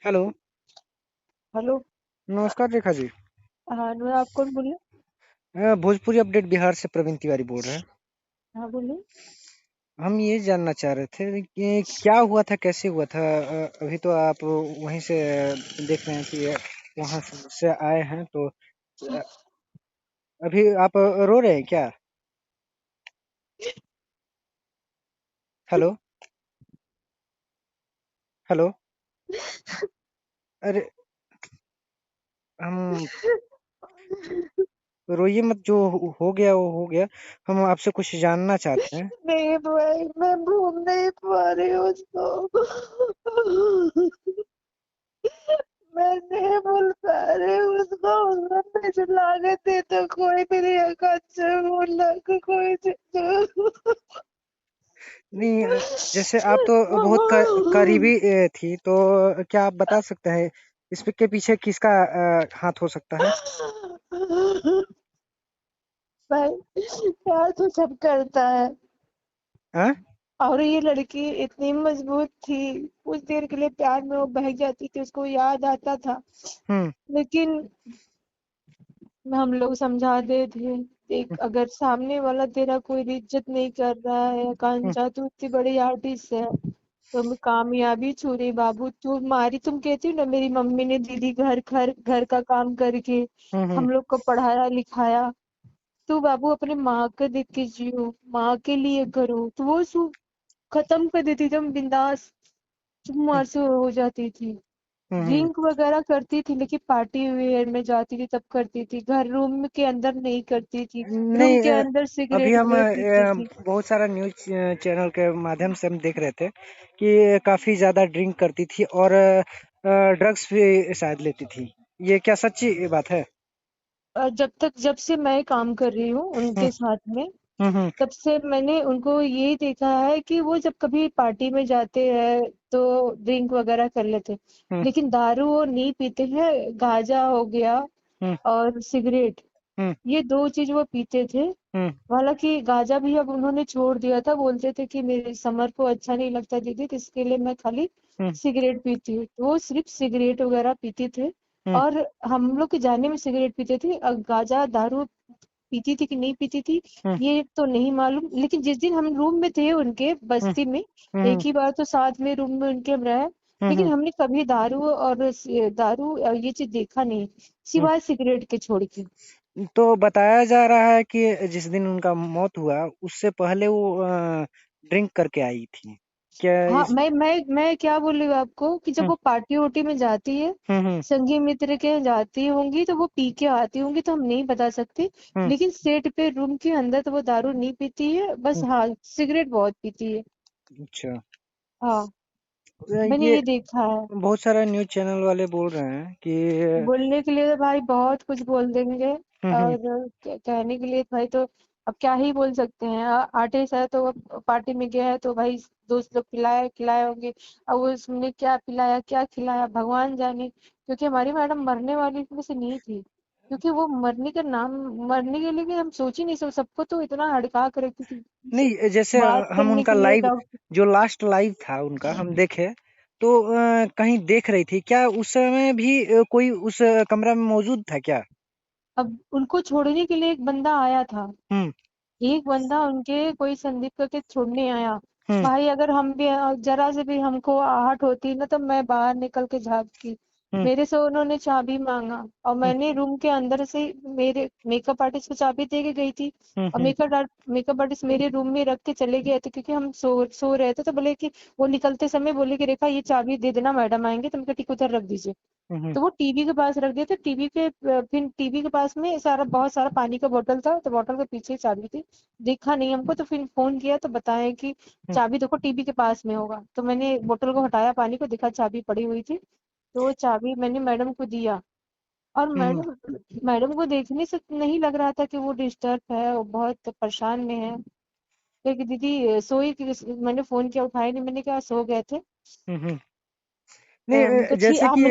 Hello, hello. नमस्कार रेखा जी। हाँ अनुराग, आप कौन बोल रहे हैं? भोजपुरी अपडेट बिहार से प्रवीण तिवारी बोल रहे हैं। हाँ बोलिए। हम ये जानना चाह रहे थे कि क्या हुआ था, कैसे हुआ था। अभी तो आप वहीं से देख रहे हैं कि वहां से आए हैं, तो अ, अभी आप रो रहे हैं क्या? Hello, hello. अरे, हम रोइए मत, जो हो गया वो हो गया। हम आपसे कुछ जानना चाहते हैं। नहीं भाई, मैं भूल नहीं पा रही हूँ उसको। मैं नहीं भूल पा रही हूँ उसको। उसको मुझे लागत थी तो कोई मेरी अच्छा बोला कि कोई नहीं, जैसे आप तो बहुत करीबी थी, तो क्या आप बता सकते हैं इसके पीछे किसका हाथ हो सकता है? भाई, प्यार तो सब करता है। हाँ? और ये लड़की इतनी मजबूत थी। कुछ देर के लिए प्यार में वो बह जाती थी, उसको याद आता था। हुँ, लेकिन हम लोग समझाते थे, देख अगर सामने वाला तेरा कोई इज्जत नहीं कर रहा है, हुँ, कांचा तू इतनी बड़ी आर्टिस्ट है, तुम कामयाबी छू रही बाबू, तू मारी, तुम कहती हो ना मेरी मम्मी ने दीदी घर घर घर का काम करके हुँ, हुँ, हम लोग को पढ़ाया लिखाया। तू बाबू अपने माँ को देख के जियो, माँ के लिए करो, तो वो खत्म कर देती थी। हम बिंदास हुँ, चुम्मा से हो जाती थी। हुँ, हुँ। ड्रिंक वगैरह करती थी लेकिन पार्टी वेयर में जाती थी तब करती थी, घर रूम के अंदर नहीं करती थी। रूम नहीं, के अंदर अभी सिगरेट हम वगैरह पीती थी। बहुत सारा न्यूज़ चैनल के माध्यम से हम देख रहे थे कि काफ़ी ज़्यादा ड्रिंक करती थी और ड्रग्स भी शायद लेती थी। ये क्या सच्ची बात है? जब से मैं काम कर रही हूँ हुँ, उनके साथ में, हुँ, हुँ, तब से मैंने उनको ये देखा है कि वो जब कभी पार्टी में जाते हैं तो ड्रिंक वगैरह कर लेते हैं। हुँ, लेकिन दारू वो नहीं पीते हैं। गांजा हो गया हुँ, और सिगरेट, हुँ, ये दो चीज वो पीते थे। हुँ, हालांकि गांजा भी अब उन्होंने छोड़ दिया था, बोलते थे कि मेरे समर को अच्छा नहीं लगता दीदी, तो इसके लिए मैं खाली हुँ, सिगरेट पीती हूँ। तो वो सिर्फ सिगरेट वगैरह पीते थे। हुँ, और हम लोग के जाने में सिगरेट पीते थे। गांजा दारू पीती थी कि नहीं पीती थी हुँ, ये तो नहीं मालूम, लेकिन जिस दिन हम रूम में थे उनके हुँ, बस्ती में, एक हुँ, ही बार तो साथ में रूम में उनके हम रहे, हुँ, लेकिन हुँ, हमने कभी दारू और ये चीज देखा नहीं, हुँ। सिवाय सिगरेट के छोड़ के। तो बताया जा रहा है कि जिस दिन उनका मौत हुआ, उससे पहले वो ड्रिंक करके आई थी। क्या हाँ, इस मैं क्या बोल रही हूँ आपको कि जब हुँ, वो पार्टी वार्टी में जाती है, हुँ, हुँ, संगी मित्र के यहाँ जाती होंगी, तो वो पी के आती होंगी, तो हम नहीं बता सकते। हुँ, लेकिन सेट पे रूम के अंदर तो वो दारू नहीं पीती है, बस हुँ। हाँ सिगरेट बहुत पीती है। अच्छा। हाँ, मैंने ये ये देखा है। बहुत सारा न्यूज़ चैनल वाले बोल रहे हैं कि बोलने के लिए तो भाई बहुत कुछ बोल देंगे, हुँ, हुँ, और कहने के लिए भाई तो अब क्या ही बोल सकते हैं। आर्टिस्ट है तो वो पार्टी में गया है तो भाई दोस्त लोग पिलाए खिलाए होंगे। अब उसने क्या पिलाया क्या खिलाया भगवान जाने, क्योंकि हमारी मैडम मरने वाली में से नहीं थी। क्योंकि वो मरने का नाम, मरने के लिए कि हम सोच ही नहीं सकते, सबको तो इतना हड़का कर रखती थी नहीं, जैसे बात हम करने उनका के लिए लाइव, डॉक्टर। जो लास्ट लाइव था उनका हम देखे, तो कहीं देख रही थी क्या उस समय भी कोई उस कमरा में मौजूद था क्या? अब उनको छोड़ने के लिए एक बंदा आया था, हुँ, एक बंदा उनके कोई संदीप करके छोड़ने आया। हुँ, भाई अगर हम भी जरा से भी हमको आहट होती ना तो मैं बाहर निकल के झाँकती। हुँ, मेरे से उन्होंने चाबी मांगा और हुँ, मैंने रूम के अंदर से मेरे मेकअप आर्टिस्ट को चाबी दे के गई थी। हुँ, और हुँ, मेकअप आर्टिस्ट मेरे रूम में रख के चले गए थे, क्योंकि हम सो रहे थे, तो बोले कि वो निकलते समय बोले कि रेखा ये चाबी दे देना, मैडम आएंगे, तो मैं कहा, ठीक उधर रख दीजिए। हुँ, हुँ, तो वो टीवी के पास रख दिया था। फिर टीवी के पास में सारा बहुत सारा पानी का बोतल था, तो बोतल के पीछे चाबी थी। देखा नहीं हमको, तो फिर फोन किया तो बताया कि हुँ, चाबी देखो टीवी के पास में होगा। तो मैंने बोतल को हटाया, पानी को देखा चाबी पड़ी हुई थी, तो वो चाबी मैंने मैडम को दिया। और हुँ, मैडम मैडम को देखने से नहीं लग रहा था कि वो डिस्टर्ब है, वो बहुत परेशान में है। क्योंकि दीदी सोई मैंने फोन किया, उठाया नहीं, मैंने कहा सो गए थे। हुँ, हुँ। नहीं, उनको ठीक, जैसे कि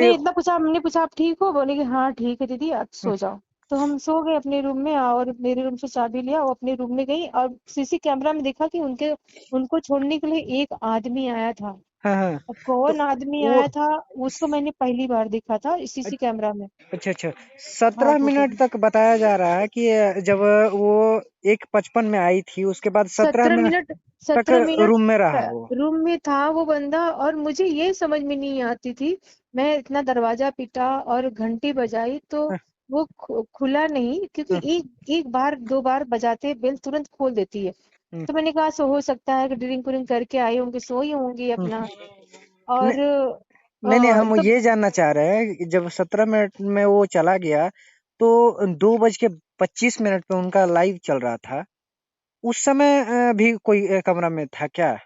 हमने पूछा आप ठीक हो, बोले कि हाँ ठीक है दीदी आप हुँ, सो जाओ। तो हम सो गए अपने रूम में, और मेरे रूम से चाबी लिया और अपने रूम में गई, और सीसी कैमरा में देखा कि उनके उनको छोड़ने के लिए एक आदमी आया था। हाँ, हाँ। अब तो कौन आदमी वो आया था, उसको मैंने पहली बार देखा था सीसी कैमरा में। अच्छा, अच्छा। हाँ 17 फोटो मिनट में। तक बताया जा रहा है कि जब वो 1:55 में आई थी, उसके बाद 17 सत्रह मिनट मिनट तक 17 मिनट रूम में रहा वो। रूम में था वो बंदा, और मुझे ये समझ में नहीं आती थी। मैं इतना दरवाजा पीटा और घंटी बजाई तो हाँ, वो खुला नहीं, क्योंकि हाँ, एक एक बार दो बार बजाते बेल तुरंत खोल देती है। हुँ, तो मैंने कहा सो हो सकता है कि ड्रिंक व्रिंक करके आई होंगी, सोई होंगी हुँ। अपना। न और नहीं, नहीं, हम तो ये जानना चाह रहे हैं कि जब 17 मिनट में वो चला गया, तो 2:25 पे उनका लाइव चल रहा था। उस समय भी कोई कमरा में था क्या?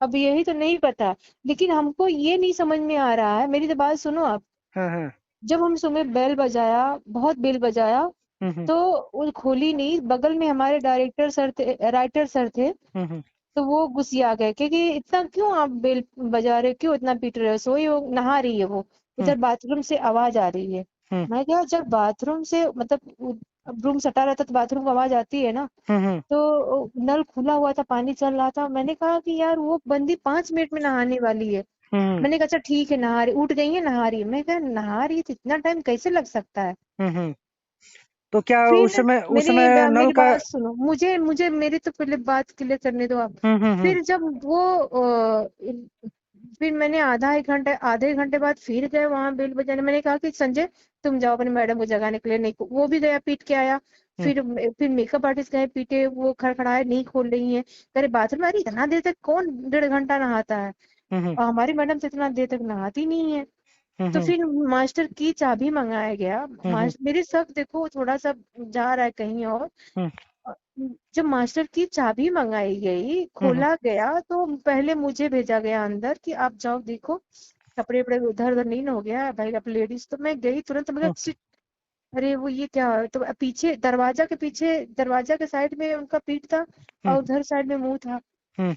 अब यही तो नहीं पता, लेकिन हमको ये नहीं समझ में आ रहा है, मेरी तो बात सुनो आप। हाँ, हाँ। जब हम सुबह बेल बजाया, बहुत बेल बजाया, हुँ, हुँ। तो वो खोली नहीं। बगल में हमारे डायरेक्टर सर थे, राइटर सर थे। हुँ, हुँ। तो वो गुस्सिया गए, क्योंकि इतना क्यों आप बेल बजा रहे हो, क्यों इतना पीट रहे हो, सोई हो, नहा रही है वो, हुँ, इधर बाथरूम से आवाज आ रही है। हुँ। मैं क्या, जब बाथरूम से मतलब अब रूम सटा रहता तो बाथरूम की आवाज आती है ना। हुँ, हुँ। तो नल खुला हुआ था, पानी चल रहा था, मैंने कहा कि यार वो बंदी 5 मिनट में नहाने वाली है। हुँ, हुँ। मैंने कहा अच्छा ठीक है, नहा रही, उठ गई है, नहा रही है। मैं कहा नहा रही है तो इतना टाइम कैसे लग सकता है। हुँ, हुँ। तो क्या उस फिर समय नल मेरी का बात सुनो, मुझे मुझे मेरी तो पहले बात क्लियर करने दो आप। हुँ, हुँ, हुँ। फिर जब वो फिर मैंने आधे घंटे बाद फिर गए वहां बेल बजाने। मैंने कहा कि संजय तुम जाओ अपने मैडम को जगाने के लिए, नहीं वो भी गया, पीट के आया। हुँ, फिर मेकअप आर्टिस्ट गए, पीटे, वो खड़खड़ाए, नहीं खोल रही है, कह रहे बाथरूम में। अरे इतना देर तक कौन 1.5 घंटा नहाता है, हुँ, हुँ। और हमारी मैडम तो इतना देर तक नहाती नहीं है। हुँ, तो हुँ। फिर मास्टर की चाबी मंगाया गया। हुँ, हुँ। मेरे शक देखो थोड़ा सा जा रहा है कहीं और। हुँ, अ, जब मास्टर की चाबी मंगाई गई, हुँ, हुँ। खोला गया, तो पहले मुझे भेजा गया अंदर कि आप जाओ देखो कपड़े वपड़े उधर उधर नहीं ना हो गया है भाई, आप लेडीज। तो मैं गई तुरंत, मैं हुँ, कहा, "शिट, अरे वो ये क्या है?" तो पीछे दरवाजा के साइड में उनका पीठ था, हुँ, और उधर साइड में मुंह था। हुँ,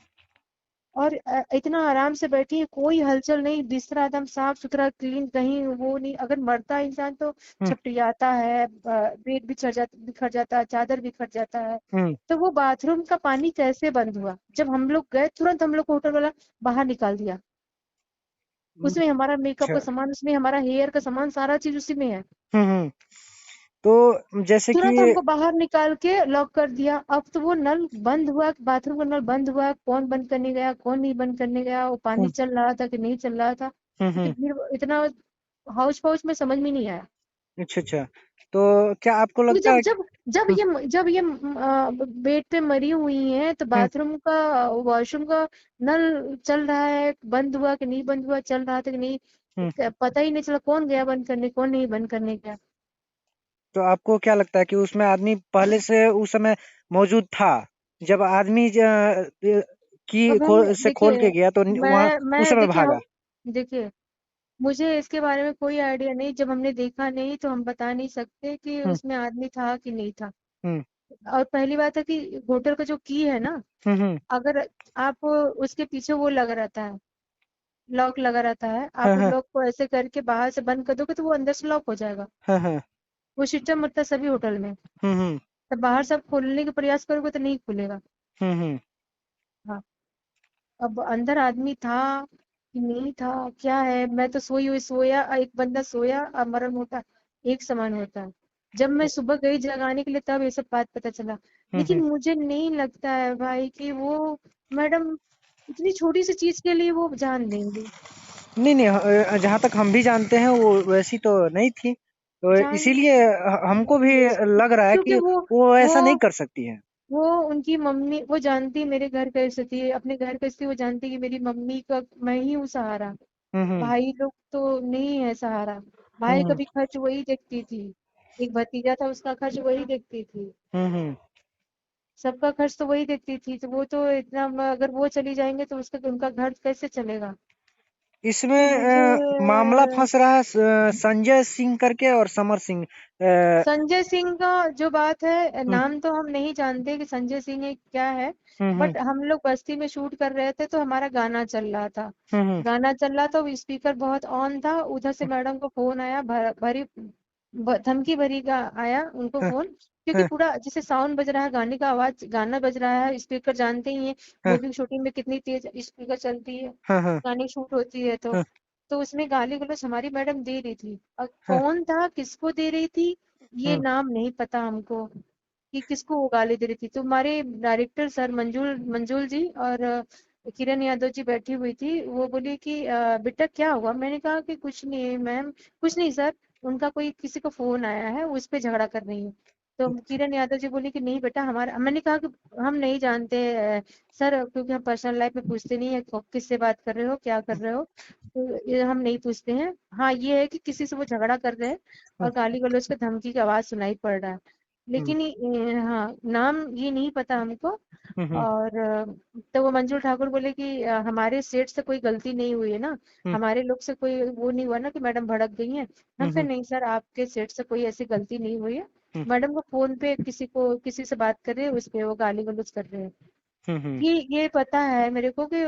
और इतना आराम से बैठी है, कोई हलचल नहीं, बिस्तर एकदम साफ सुथरा क्लीन, कहीं वो नहीं। अगर मरता है इंसान तो हुँ, छपटियाता है, बेड बिखर जाता है, चादर बिखर जाता है। हुँ। तो वो बाथरूम का पानी कैसे बंद हुआ? जब हम लोग गए तुरंत हम लोग को होटल वाला बाहर निकाल दिया। उसमें हमारा मेकअप अच्छा। का सामान, उसमें हमारा हेयर का सामान, सारा चीज उसी में है। हुँ, हुँ। तो जैसे कि तुरंत हमको बाहर निकाल के लॉक कर दिया। अब तो वो नल बंद हुआ, बाथरूम का नल बंद हुआ, कौन बंद करने गया, कौन नहीं बंद करने गया, वो पानी हुँ, चल रहा था कि नहीं चल रहा था, हुँ, क्योंकि हुँ। भीड़ इतना हाउस फाउस में समझ में नहीं आया। अच्छा, अच्छा। तो क्या आपको क्योंकि लगता है कि हुँ, जब ये बेड पे मरी हुई हैं, तो हुँ, बाथरूम का, वॉशरूम का नल चल रहा है, बंद हुआ कि नहीं बंद हुआ, चल रहा था कि नहीं, हुँ। पता ही नहीं चला कौन गया बंद करने, कौन नहीं बंद करने गया। तो आपको क्या लगता है कि उसमें आदमी पहले से उस समय मौजूद था? जब आदमी की अब हम खो से खोल देखिए, के गया तो वहाँ उस मैं समय देखिए भागा? हम देखिए, मुझे इसके बारे में कोई आइडिया नहीं, जब हमने देखा नहीं तो हम बता नहीं सकते कि हुँ, उसमें आदमी था कि नहीं था। हुँ, और पहली बात है कि होटल का जो की है ना, हुँ, हुँ। अगर आप उसके पीछे वो लगा रहता है, लॉक लगा रहता है, हाँ, आप हाँ। लॉक को ऐसे करके बाहर से बंद कर दोगे तो वो अंदर से लॉक हो जाएगा। हाँ, हाँ। वो सिस्टम मतलब सभी होटल में। हुँ, हुँ। तब बाहर से आप खोलने का प्रयास करोगे तो नहीं खुलेगा। हुँ, हुँ। हाँ। अब अंदर आदमी था कि नहीं था, क्या है, मैं तो सोई हुई, सोया एक बंदा सोया और मरण होता एक समान होता है। जब मैं सुबह गई जगाने के लिए तब ये सब बात पता चला। हुँ, लेकिन हुँ। मुझे नहीं लगता है भाई कि वो मैडम इतनी छोटी सी चीज के लिए वो जान देंगी। नहीं, नहीं, जहाँ तक हम भी जानते हैं वो वैसी तो नहीं थी। तो जान इसीलिए हमको भी लग रहा है क्योंकि कि वो वो ऐसा नहीं कर सकती है। वो उनकी मम्मी, वो जानती है मेरे घर की स्थिति, अपने घर की स्थिति वो जानती है कि मेरी मम्मी का मैं ही हूँ सहारा। हुँ, हुँ। भाई लोग तो नहीं है सहारा। हुँ, भाई का हुँ। भी खर्च वही देखती थी, एक भतीजा था उसका खर्च वही देखती थी, हुँ, हुँ। सबका खर्च तो वही देखती थी। तो वो तो इतना, अगर वो चली जाएंगे तो उसका उनका घर कैसे चलेगा। तो इसमें मुझे मामला फँस रहा है संजय सिंह करके और समर सिंह। संजय सिंह का जो बात है, हुँ, नाम तो हम नहीं जानते कि संजय सिंह है क्या है। हुँ, हुँ। बट हम लोग बस्ती में शूट कर रहे थे तो हमारा गाना चल रहा था। हुँ, हुँ। गाना चल रहा था, स्पीकर बहुत ऑन था, उधर से मैडम को फोन आया, भरी धमकी भरी का आया उनको हाँ, फोन, क्योंकि हाँ, पूरा जैसे साउंड बज रहा है, गाने का आवाज, गाना बज रहा है, स्पीकर जानते ही हैं हाँ, मूवी शूटिंग में कितनी तेज स्पीकर चलती है, हाँ, हाँ, गाने शूट होती है, हाँ, तो उसमें गाली गलौज हमारी मैडम दे रही थी। और हाँ, कौन था, किसको दे रही थी, ये हम्म, नाम नहीं पता हमको कि किसको वो गाली दे रही थी। तो हमारे डायरेक्टर सर मंजूल मंजूल जी और किरण यादव जी बैठी हुई थी, वो बोली कि बेटा क्या हुआ, मैंने कहा कि कुछ नहीं मैम, कुछ नहीं सर, उनका कोई किसी को फोन आया है, उस पे झगड़ा कर रही है। तो किरण यादव जी बोली कि नहीं बेटा हमारा, मैंने कहा कि हम नहीं जानते सर, क्योंकि हम पर्सनल लाइफ में पूछते नहीं है किससे बात कर रहे हो, क्या कर रहे हो, तो ये हम नहीं पूछते हैं। हाँ ये है कि किसी से वो झगड़ा कर रहे हैं और गाली गलौज का धमकी की आवाज सुनाई पड़ रहा है, हम्म, लेकिन हाँ नाम ये नहीं पता हमको। हम्म, और तो वो मंजू ठाकुर बोले कि हमारे सेठ से कोई गलती नहीं हुई है ना, हम्म, हमारे लोग से कोई वो नहीं हुआ ना कि मैडम भड़क गई हैं। हम कहा हम्म, नहीं सर, आपके सेठ से कोई ऐसी गलती नहीं हुई है, हम्म, मैडम को फोन पे किसी से बात कर रहे हैं, उस पे वो गाली गलौज कर रहे हैं। हम्म, ये पता है मेरे को कि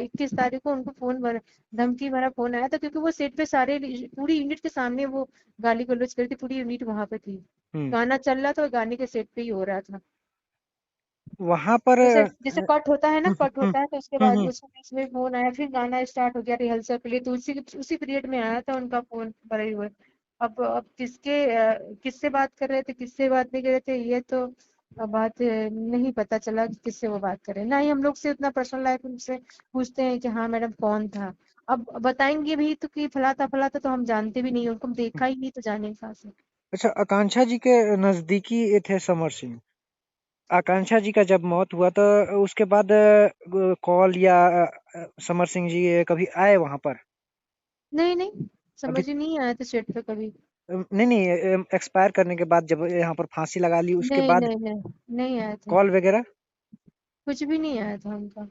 21 तारीख को उनको धमकी भरा फोन आया था, क्योंकि वो सेट पे सारे पूरी यूनिट के सामने वो गाली गलौज कर रही थी, पूरी यूनिट वहां पे थी, हम्म। गाना चल रहा था और गाने के सेट पे ही हो रहा था। वहां पर जैसे जैसे कट होता है ना, कट हम्म, होता है तो उसके बाद हम्म, उसके बीच में फोन आया, फिर गाना स्टार्ट हो गया रिहर्सल के लिए, तो उसी पीरियड में आया था उनका फोन भरे हुए। अब किससे बात कर रहे थे, किससे बात नहीं कर रहे थे, ये तो बात नहीं पता चला कि किससे वो बात कर रहे हैं। ना ही हम लोग से उतना पर्सनल लाइफ उनसे पूछते हैं कि हाँ मैडम कौन था। अब बताएंगे भी तो कि फलाता फलाता, तो हम जानते भी नहीं, उनको हम देखा ही नहीं, तो जाने कहाँ से। अच्छा, आकांक्षा जी के नजदीकी थे समर सिंह। आकांक्षा जी का जब मौत हुआ तो उसके बाद कॉल या समर सिंह जी कभी आए वहां पर? नहीं नहीं, अभी समझ ही नहीं आया था सेट पे कभी। नहीं नहीं, एक्सपायर करने के बाद जब यहाँ पर फांसी लगा ली उसके नहीं बाद नहीं नहीं, नहीं आए थे, कॉल वगैरह? कुछ भी नहीं आया था उनका।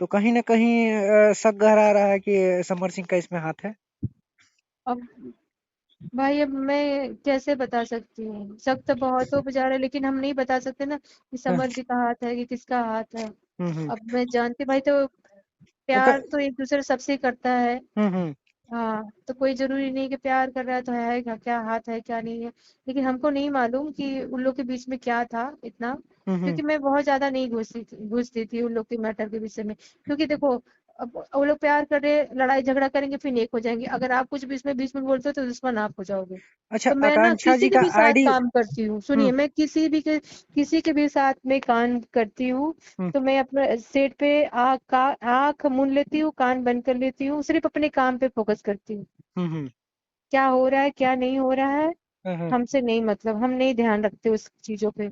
तो कहीं ना कहीं शक गहरा रहा है कि समर सिंह का इसमें हाथ है। अब भाई, अब मैं कैसे बता सकती हूँ, सब तो बहुत हो बेचारे, लेकिन हम नहीं बता सकते ना कि हाँ, समर जी का हाथ है कि किसका हाथ है। हम्म, अब मैं जानती भाई, तो अगर प्यार तो एक दूसरे सबसे ही करता है। हम्म, हाँ तो कोई जरूरी नहीं कि प्यार कर रहा है तो है क्या, क्या हाथ है क्या नहीं है, लेकिन हमको नहीं मालूम कि उन लोग के बीच में क्या था इतना, हम्म, क्योंकि मैं बहुत ज्यादा नहीं घुसती थी उन लोग के मैटर के विषय में। क्योंकि देखो, अब वो लोग प्यार कर रहे, लड़ाई झगड़ा करेंगे, फिर एक हो जाएंगे, अगर आप कुछ बीच में बोलते हो तो दुश्मन आप हो जाओगे। अच्छा, तो मैं ना आकांक्षा किसी जी के का भी साथ आईडी। काम करती हूँ, हम्म, सुनिए, मैं किसी के भी साथ में काम करती हूँ, हम्म, तो मैं अपने सेट पे आँख मूंद लेती हूँ, कान बंद कर लेती हूँ, सिर्फ अपने काम पे फोकस करती हूँ। हम्म, क्या हो रहा है क्या नहीं हो रहा है हम्म, हमसे नहीं मतलब, हम नहीं ध्यान रखते उस चीजों पे।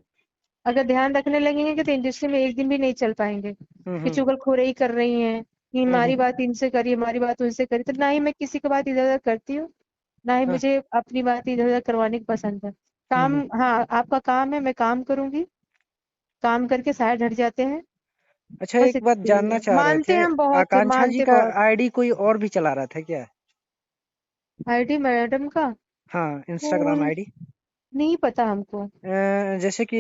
अगर ध्यान रखने लगेंगे तो इंडस्ट्री में एक दिन भी नहीं चल पाएंगे, कि हम्म, चुगलखोरी कर रही हैं कि हम्म, हमारी बात इनसे करी, हमारी बात उनसे करी, तो ना ही मैं किसी की बात इधर उधर करती हूँ, ना ही हम्म, मुझे अपनी बात इधर उधर करवाने की पसंद है। काम, हम्म। हाँ आपका काम है, मैं काम करूंगी, काम करके साइड हट जाते हैं, अच्छा, बस एक बात इतनी ही जानना है। चाह रहे मानते थे, हैं हम बहुत, आकांक्षा जी मानते का बहुत। आईडी कोई और भी चला रहा था क्या? आईडी मैडम का, हाँ, इंस्टाग्राम वो आईडी। नहीं पता हमको। जैसे कि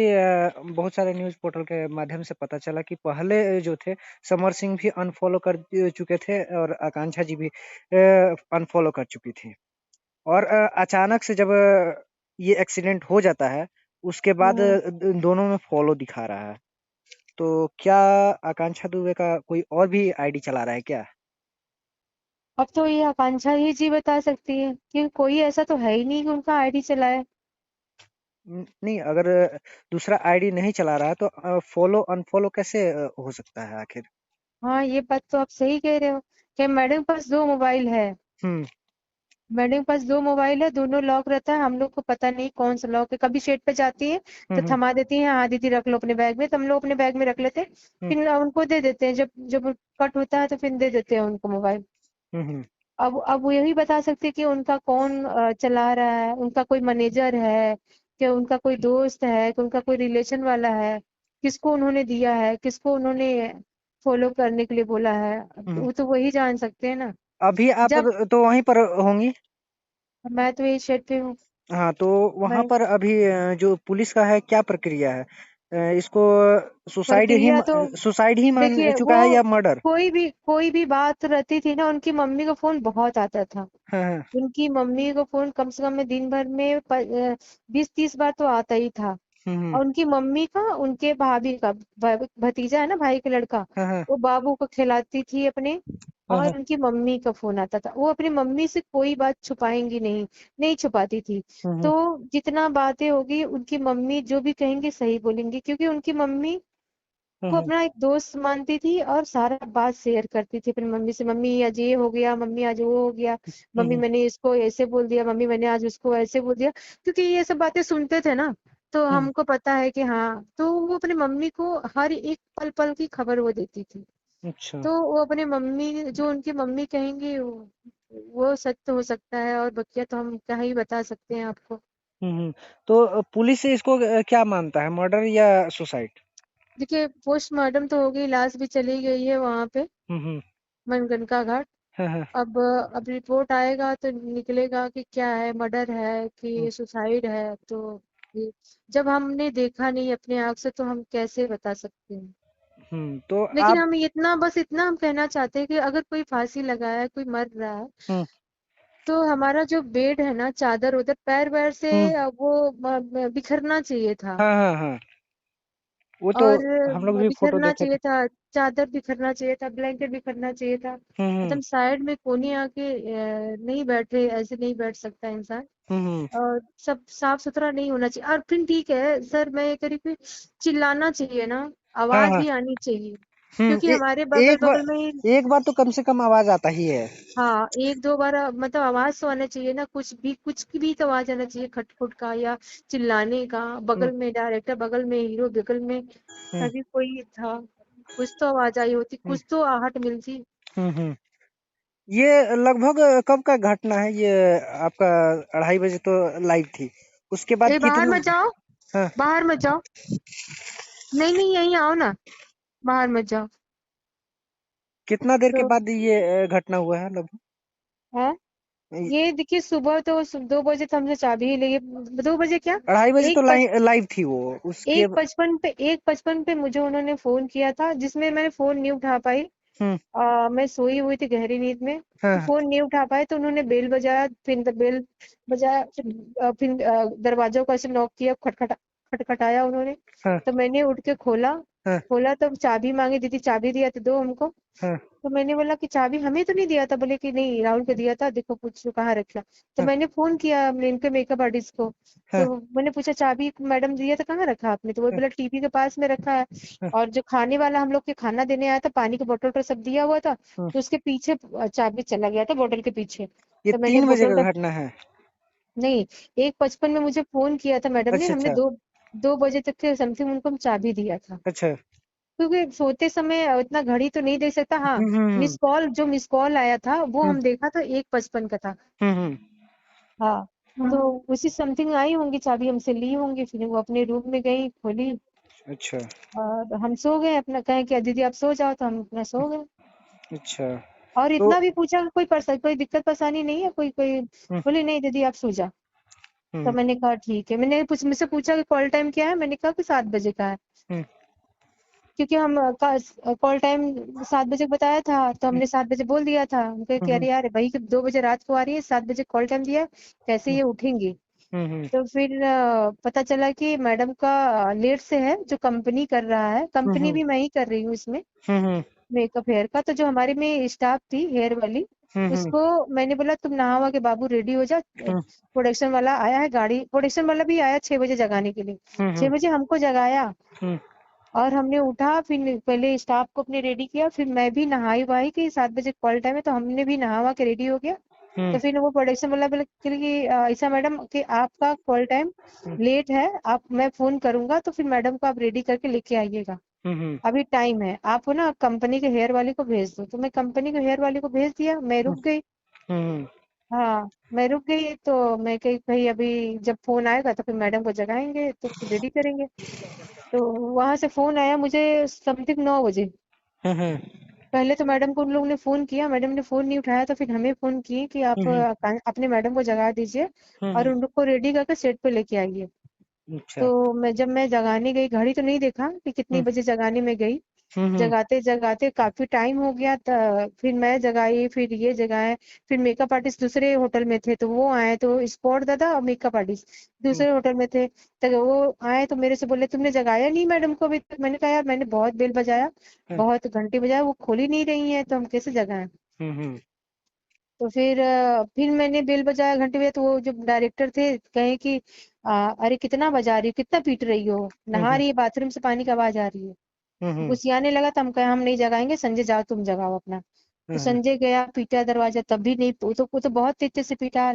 बहुत सारे न्यूज़ पोर्टल के माध्यम से पता चला कि पहले जो थे समर सिंह भी अनफॉलो कर चुके थे और आकांक्षा जी भी अनफॉलो कर चुकी थी। और अचानक से जब ये एक्सीडेंट हो जाता है उसके बाद हम्म, दोनों में फॉलो दिखा रहा है। तो क्या आकांक्षा दुबे का कोई और भी आईडी चला रहा है क्या? अब तो ये आकांक्षा ही जी बता सकती है, कि कोई ऐसा तो है ही नहीं कि उनका आईडी चलाए। नहीं, अगर दूसरा आईडी नहीं चला रहा है तो फॉलो अनफॉलो कैसे हो सकता है आखिर? हाँ ये बात तो आप सही कह रहे हो, कि मैडम के पास दो मोबाइल है, हम्म, मैडम के पास दो मोबाइल है, दोनों लॉक रहता है, हम लोग को पता नहीं कौन सा लॉक है। कभी सेट पे जाती है तो हम्म, थमा देती है, हाँ दीदी रख लो अपने बैग में, तो हम लोग अपने बैग में रख लेते हैं, हम्म, फिर उनको दे देते हैं, जब जब कट होता है तो फिर दे देते हैं उनको मोबाइल। हम्म, अब वो यही बता सकते हैं कि उनका कौन चला रहा है, उनका कोई मैनेजर है, कि उनका कोई दोस्त है, कि उनका कोई रिलेशन वाला है, किसको उन्होंने दिया है, किसको उन्होंने फॉलो करने के लिए बोला है, हम्म। वो तो वही जान सकते हैं ना। अभी आप जब तो वहीं पर होंगी? मैं तो यही शेड पे हूँ। हाँ, तो वहां मैं पर अभी जो पुलिस का है क्या प्रक्रिया है? इसको प्रक्रिया तो, सुसाइड ही मान देखिए चुका वो, है या मर्डर? कोई भी बात रहती थी ना, उनकी मम्मी का फोन बहुत आता था, हाँ, हाँ। उनकी मम्मी को फोन कम से कम में दिन भर में 20-30 बार तो आता ही था। हुँ, हुँ। और उनकी मम्मी का, उनके भाभी का भतीजा है ना, भाई का लड़का, हाँ, हाँ। वो बाबू को खिलाती थी अपने। हाँ, हाँ। और उनकी मम्मी का फोन आता था, वो अपनी मम्मी से कोई बात छुपाएंगी नहीं, नहीं छुपाती थी। हुँ, हुँ। तो जितना बातें होगी उनकी मम्मी जो भी कहेंगी सही बोलेंगी, क्योंकि उनकी मम्मी हुँ, को हुँ। अपना एक दोस्त मानती थी और सारा बात शेयर करती थी अपनी मम्मी से। मम्मी आज ये हो गया, मम्मी आज वो हो गया, हुँ, मम्मी हुँ। मैंने इसको ऐसे बोल दिया, मम्मी मैंने आज उसको ऐसे बोल दिया। क्योंकि ये सब बातें सुनते थे ना, तो हुँ, हमको पता है कि हाँ, तो वो अपनी मम्मी को हर एक पल पल की खबर वो देती थी। अच्छा। तो वो अपनी मम्मी, जो उनकी मम्मी कहेंगी वो सत्य हो सकता है, और बकिया तो हम क्या ही बता सकते हैं आपको। हुँ, हुँ। तो पुलिस इसको क्या मानता है, मर्डर या सुसाइड? देखिए, पोस्टमार्टम तो हो गई, लाश भी चली गई है वहां पे, हुँ, हुँ। मनगढ़ घाट। हाँ, हाँ। अब रिपोर्ट आएगा तो निकलेगा कि क्या है, मर्डर है हुँ, कि सुसाइड है। तो ये जब हमने देखा नहीं अपने आँख से तो हम कैसे बता सकते हैं। हुँ। तो लेकिन आप हम इतना, बस इतना हम कहना चाहते हैं कि अगर कोई फांसी लगाया है, कोई मर रहा है, हुँ, तो हमारा जो बेड है ना, चादर उधर पैर वैर से हुँ। वो बिखरना चाहिए था। हाँ, हाँ, हाँ। वो तो और हम लोग भी फ़ोटो बिखरना देखे थे। चाहिए था, चादर बिखरना चाहिए था, ब्लैंकेट बिखरना चाहिए था। हुँ, हुँ। एकदम साइड में कोने आके नहीं बैठे, ऐसे नहीं बैठ सकता इंसान। हुँ, हुँ। और सब साफ सुथरा नहीं होना चाहिए। और फिर ठीक है सर, मैं ये कह रही थी, चिल्लाना चाहिए ना, हाँ, आवाज हाँ। भी आनी चाहिए, हुँ, क्योंकि हमारे बगल एक बार बगल में ही। एक बार तो कम से कम आवाज़ आता ही है। हाँ, एक दो बार मतलब आवाज तो आना चाहिए ना, कुछ की भी तो आवाज आना चाहिए, खटखुट का या चिल्लाने का। हुँ, बगल में डायरेक्टर, बगल में हीरो, बगल में हुँ, तभी कोई था, कुछ तो आवाज आई होती, हुँ, कुछ तो आहट मिलती। हुँ, हुँ। ये लगभग कब का घटना है ये? आपका 2:30 बजे तो लाइव थी। उसके बाद ए, बाहर कितने? मत जाओ, हाँ, बाहर मत जाओ। नहीं नहीं, यहीं आओ ना, बाहर मत जाओ। कितना देर के तो बाद ये घटना हुआ है लगभग? है, इ ये देखिए, सुबह तो 2 बजे तो हमसे चाबी ही लेगी। 2 बजे क्या, 2:30 बजे तो एक पच लाइव थी वो। उसके 1:55 पे मुझे उन्होंने फोन किया था, जिसमें मैंने फोन नहीं उठा पाई। हुँ, मैं सोई हुई थी गहरी नींद में, तो हाँ, फोन नहीं उठा पाए, तो उन्होंने बेल बजाया, फिर बेल बजाया, फिर दरवाजों को ऐसे नॉक किया, खटखटाया उन्होंने। हाँ, तो मैंने उठ के खोला, हाँ, खोला तो चाबी मांगी, दीदी चाबी दिया तो दो हमको। हाँ, तो मैंने बोला कि चाबी हमें तो नहीं दिया था, बोले कि नहीं, राहुल को दिया था, देखो पूछो कहाँ रखा। तो हाँ, मैंने फोन किया इनके मेकअप आर्टिस्ट को। हाँ, तो मैंने पूछा चाबी मैडम दिया था, कहाँ रखा आपने? तो वो हाँ, बोला टीवी के पास में रखा है। हाँ, और जो खाने वाला हम लोग के खाना देने आया था, पानी की बोतल तो सब दिया हुआ था, हाँ। तो उसके पीछे चाबी चला गया था, बोतल के पीछे। ये तो मैंने 3 बजे बोतल का घटना है? नहीं, 1:55 में मुझे फोन किया था मैडम ने, अच्छा, हमने अच्छा, 2 बजे तक के समथिंग उनको हम चाबी दिया था। अच्छा। क्योंकि सोते समय इतना घड़ी तो नहीं देख सकता। हाँ, हुँ, हुँ, हुँ, मिस कॉल आया था वो हुँ, हम देखा तो 1:55 का था। हुँ, हुँ। हाँ, तो उसी समथिंग आई होंगी, चाबी हमसे ली होंगी, फिर वो अपने रूम में गई, खोली। अच्छा, और हम सो गए अपना, कहें कि दीदी आप सो जाओ, तो हम अपना सो गए। अच्छा। और तो इतना भी पूछा कि कोई दिक्कत परेशानी नहीं है, कोई कोई हुँ, बोली नहीं दीदी आप सो जाओ। तो हुँ, मैंने कहा ठीक है, मैंने मुझसे पूछा कि कॉल टाइम क्या है, मैंने कहा कि 7 बजे का है। हुँ, क्योंकि हम कॉल टाइम 7 बजे बताया था, तो हुँ, हमने 7 बजे बोल दिया था। उनके हुँ, कह हुँ, रहे यार भाई कि 2 बजे रात को आ रही है, 7 बजे कॉल टाइम दिया है, कैसे हुँ, ये उठेंगी? हुँ, हुँ, तो फिर पता चला कि मैडम का लेट से है, जो कंपनी कर रहा है, हुँ, कंपनी हुँ, भी मैं ही कर रही हूँ इसमें, हुँ, हुँ, मेकअप हेयर का। तो जो हमारे में स्टाफ थी हेयर वाली, हुँ, हुँ, उसको मैंने बोला तुम नहा वहा के बाबू रेडी हो जा, हुँ, प्रोडक्शन वाला आया है, गाड़ी प्रोडक्शन वाला भी आया 6 बजे जगाने के लिए। हुँ, छह हुँ, बजे हमको जगाया, हुँ, और हमने उठा, फिर पहले स्टाफ को अपने रेडी किया, फिर मैं भी नहाई वहाई कि 7 बजे कॉल टाइम है, तो हमने भी नहा वहा के रेडी हो गया। हुँ, तो फिर वो प्रोडक्शन वाला बोला कि ऐसा मैडम कि आपका कॉल टाइम लेट है, आप मैं फोन करूंगा, तो फिर मैडम को आप रेडी करके लेके आइएगा, हुँ, हुँ, अभी टाइम है, आप ना कंपनी के हेयर वाले को भेज दो। तो मैं कंपनी के हेयर वाले को भेज दिया, मैं रुक गई। हुँ, हाँ, मैं रुक गई, तो मैं कही भाई अभी जब फोन आएगा तो फिर मैडम को जगाएंगे, तो फिर रेडी करेंगे। तो वहां से फोन आया मुझे समथिंग 9 बजे। हुँ, हुँ, पहले तो मैडम को उन लोगों ने फोन किया, मैडम ने फोन नहीं उठाया, तो फिर हमें फोन किए कि आप हुँ, अपने मैडम को जगा दीजिए हुँ, और हुँ, उन लोग को रेडी करके सेट पे लेके आइए। अच्छा, तो जब मैं जगाने गई, घड़ी तो नहीं देखा कि कितनी हुँ, बजे जगाने में गई। हम्म जगाते जगाते काफी टाइम हो गया, फिर मैं जगाई, फिर ये जगाए, फिर मेकअप आर्टिस्ट दूसरे होटल में थे तो वो आए, तो स्पॉट दादा और मेकअप आर्टिस्ट हम्म दूसरे होटल में थे। तो वो आए तो मेरे से बोले तुमने जगाया नहीं मैडम को अभी तक। मैंने कहा यार मैंने बहुत बेल बजाया, बहुत घंटे बजाया, वो खोल ही नहीं रही है तो हम कैसे जगाएं। हम्म तो फिर मैंने बेल बजाया, घंटे बजाया, तो वो जो डायरेक्टर थे कहे कि अरे कितना बजा रही हो, कितना पीट रही हो, नहा हम्म रही है, बाथरूम से पानी की आवाज आ रही है। हम्म गुस्सियाने लगा तो हम कहे हम नहीं जगाएंगे, संजय जाओ तुम जगाओ अपना। तो हम्म संजय गया, पीटा दरवाजा, तब भी नहीं, वो तो बहुत तेज तेज से पीटा,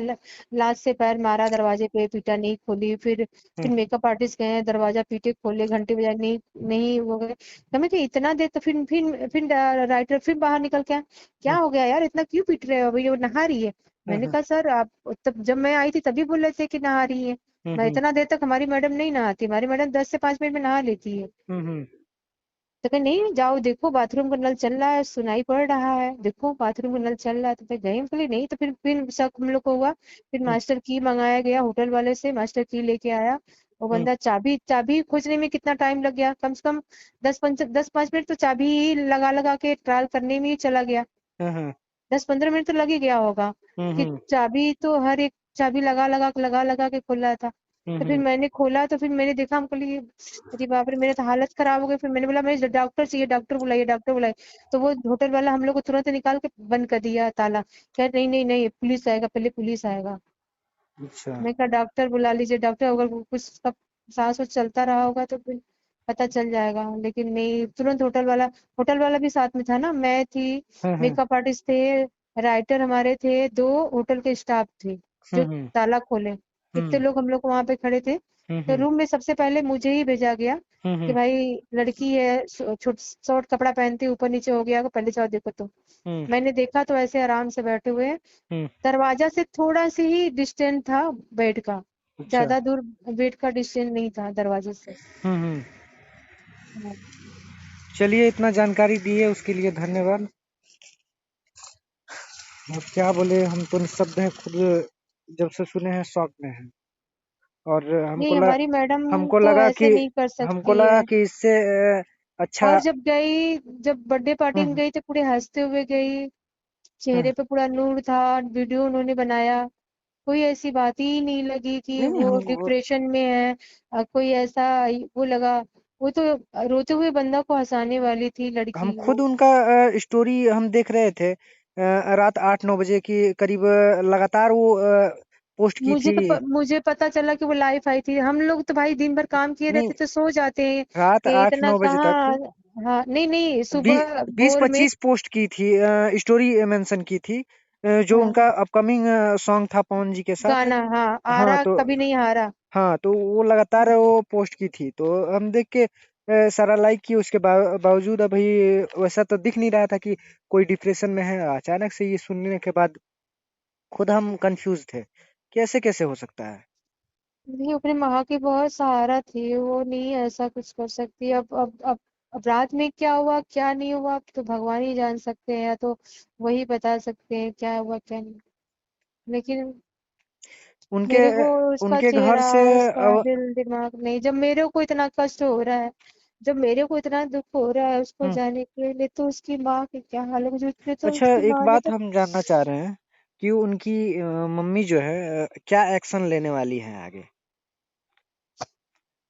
लात से पैर मारा दरवाजे पे, पीटा, नहीं खोली। फिर मेकअप आर्टिस्ट गए, दरवाजा पीटे, खोले, घंटे बजाए, नहीं नहीं वो गए। हमें कि इतना देर, तो फिर राइटर फिर बाहर निकल के आया, क्या हो गया यार, इतना क्यों पीट रहे हो, अभी वो नहा रही है। मैंने हम्म कहा सर आप तब जब मैं आई थी तभी बोल रहे थे कि नहा रही है। मैं हम्म इतना देर तक, हमारी मैडम नहीं नहाती, हमारी मैडम 10 से 5 मिनट में नहा लेती है। हम्म तो कहे नहीं जाओ देखो बाथरूम का नल चल रहा है, सुनाई पड़ रहा है, देखो बाथरूम का नल चल रहा है। तो फिर गए, बोले नहीं। तो फिर शक हम लोग को हुआ, फिर मास्टर की मंगाया गया होटल वाले से, मास्टर की लेके आया। वो हम्म बंदा चाबी चाबी खोजने में कितना टाइम लग गया, कम से कम 10 5 मिनट तो चाबी ही लगा लगा के ट्रायल करने में ही चला गया। हम्म 10 15 मिनट तो लग ही गया होगा, कि हम्म चाबी तो हर एक चाबी लगा लगा के खोला था। तो फिर हम्म मैंने खोला, तो फिर मैंने देखा, हमको लगी अरे बाप रे, मेरे तो हालत खराब हो गई। फिर मैंने बोला मुझे डॉक्टर चाहिए, डॉक्टर बुलाइए, डॉक्टर बुलाइए। तो वो होटल वाला हम लोग को तुरंत निकाल के बंद कर दिया ताला, कह नहीं नहीं नहीं पुलिस आएगा, पहले पुलिस आएगा। अच्छा। मैं कहा डॉक्टर बुला लीजिए, डॉक्टर अगर कुछ सब सांस वास चलता रहा होगा तो फिर पता चल जाएगा, लेकिन नहीं, तुरंत होटल वाला भी साथ में था ना, मैं थी, हम्म मेकअप आर्टिस्ट थे, राइटर हमारे थे, 2 होटल के स्टाफ थे जो हम्म ताला खोले। इतने हम्म लोग हम लोग वहां पे खड़े थे। तो हम्म रूम में सबसे पहले मुझे ही भेजा गया कि हम्म भाई लड़की है, छोट शॉर्ट कपड़ा पहनती, ऊपर नीचे हो गया, पहले जाओ देखो। तो हम्म मैंने देखा तो ऐसे आराम से बैठे हुए हैं। हम्म दरवाजा से थोड़ा सी ही डिस्टेंस था बेड का, अच्छा। ज्यादा दूर बेड का डिस्टेंस नहीं था दरवाजे से। हम्म। हाँ। चलिए, इतना जानकारी दी है उसके लिए धन्यवाद। अब क्या बोले, हम तो निःशब्द हैं खुद, जब से सुने हैं शौक में हैं। और नहीं हमारी मैडम तो ऐसे नहीं कर हमको सकती लगा है। कि इससे अच्छा। और जब बर्थडे पार्टी में हम्म गई तो पूरे हंसते हुए गई, हम्म, चेहरे पे पूरा नूर था, वीडियो उन्होंने बनाया, कोई ऐसी बात ही नहीं लगी कि नहीं नहीं, वो हम डिप्रेशन में है। कोई ऐसा वो लगा, वो तो रोते हुए बंदा को हंसाने वाली थी हम लड़की खुद वो। उनका स्टोरी हम देख रहे थे, रात 8 9 बजे की करीब लगातार वो पोस्ट की थी। मुझे पता चला कि वो लाइफ आई थी, हम लोग तो भाई दिन भर काम किए नहीं, रहते तो सो जाते हैं, रात ये आठ इतना नौ बजे तक कहाँ। हाँ नहीं नहीं, बी, सुबह बीस भोर में। पच्चीस पोस्ट की थी, स्टोरी मेंशन की थी, जो हाँ, उनका अपकमिंग सॉन्ग था पवन जी के साथ। गाना, हाँ हाँ आरा तो कभी नहीं हारा। हाँ तो वो लगातार वो पोस्ट की थी, तो हम देख के सारा लाइक किए। उसके बावजूद अभी वैसा तो दिख नहीं रहा था कि कोई डिप्रेशन में है। अचानक से ये सुनने के बाद खुद हम कंफ्यूज थे, कैसे कैसे हो सकता है। नहीं अपने माँ की बहुत सहारा थी, वो नहीं ऐसा कुछ कर सकती। अब रात में क्या हुआ क्या नहीं हुआ, अब तो भगवान ही जान सकते हैं, या तो वही बता सकते हैं क्या हुआ क्या नहीं। लेकिन उनके मेरे को उसका उनके घर चेहरा, से उसका दिल दिमाग नहीं, जब मेरे को इतना कष्ट हो रहा है, जब मेरे को इतना दुख हो रहा है उसको हम्म, जाने के लिए, तो उसकी माँ की क्या हाल होगी, उसने तो अच्छा, उसकी एक माँ ने बात तो। हम जानना चाह रहे हैं कि उनकी मम्मी जो है क्या एक्शन लेने वाली है आगे।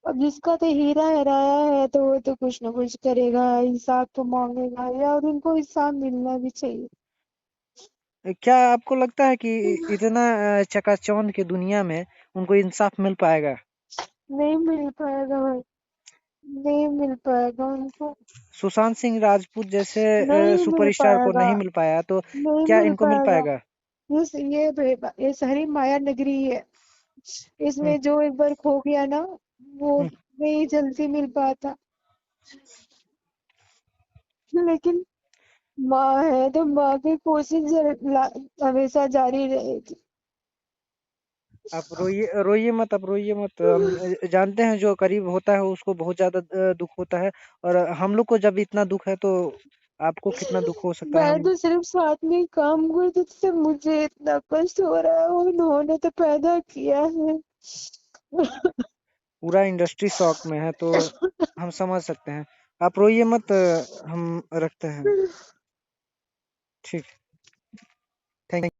अब जिसका तो हीरा हेराया है तो वो तो कुछ ना कुछ करेगा, इंसाफ तो मांगेगा, या और उनको इंसाफ मिलना भी चाहिए। क्या आपको लगता है कि इतना चकाचौंध की दुनिया में उनको इंसाफ मिल पाएगा। नहीं मिल पाएगा भाई, नहीं मिल पाएगा उनको, सुशांत सिंह राजपूत जैसे नहीं मिल सुपरस्टार को पाएगा, नहीं मिल पाया तो नहीं क्या मिल इनको मिल पाएगा। पाएगा। ये सारी माया नगरी है, हम्म इसमें जो एक बार खो गया ना, वो हम्म नहीं जल्दी मिल पाता। लेकिन माँ है तो माँ की कोशिश हमेशा जारी रहेगी। आप रोइए रोइए मत, आप रोइए मत। हम जानते हैं जो करीब होता है उसको बहुत ज्यादा दुख होता है। और हम लोग को जब इतना दुख है तो आपको कितना दुख हो सकता है। मैं हम तो सिर्फ साथ में काम करती थी, तो मुझे इतना कष्ट हो रहा है, उन्होंने तो पैदा किया है। पूरा इंडस्ट्री शॉक में है, तो हम समझ सकते हैं। आप रोइए मत, हम रखते हैं। ठीक है, थैंक